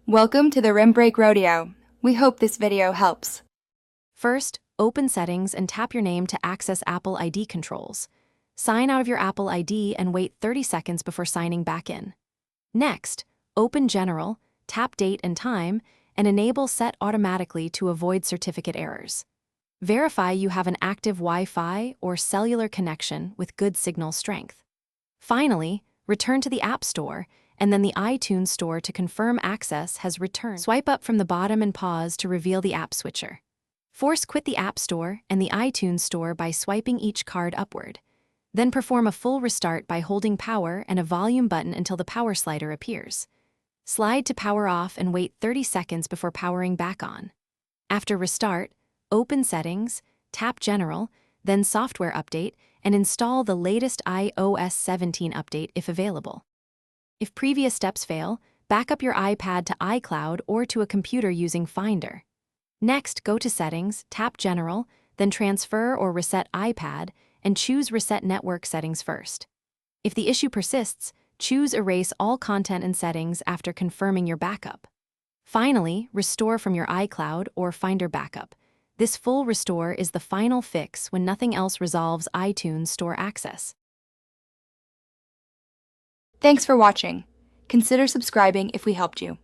Welcome to the Rim Break Rodeo. We hope this video helps. First, open Settings and tap your name to access Apple ID controls. Sign out of your Apple ID and wait 30 seconds before signing back in. Next, open General, tap Date and Time, and enable Set Automatically to avoid certificate errors. Verify you have an active Wi-Fi or cellular connection with good signal strength. Finally, return to the App Store and then the iTunes Store to confirm access has returned. Swipe up from the bottom and pause to reveal the app switcher. Force quit the App Store and the iTunes Store by swiping each card upward. Then perform a full restart by holding power and a volume button until the power slider appears. Slide to power off and wait 30 seconds before powering back on. After restart, open Settings, tap General, then Software Update, and install the latest iOS 17 update if available. If previous steps fail, back up your iPad to iCloud or to a computer using Finder. Next, go to Settings, tap General, then Transfer or Reset iPad, and choose Reset Network Settings first. If the issue persists, choose Erase all content and settings after confirming your backup. Finally, restore from your iCloud or Finder backup. This full restore is the final fix when nothing else resolves iTunes Store access. Thanks for watching. Consider subscribing if we helped you.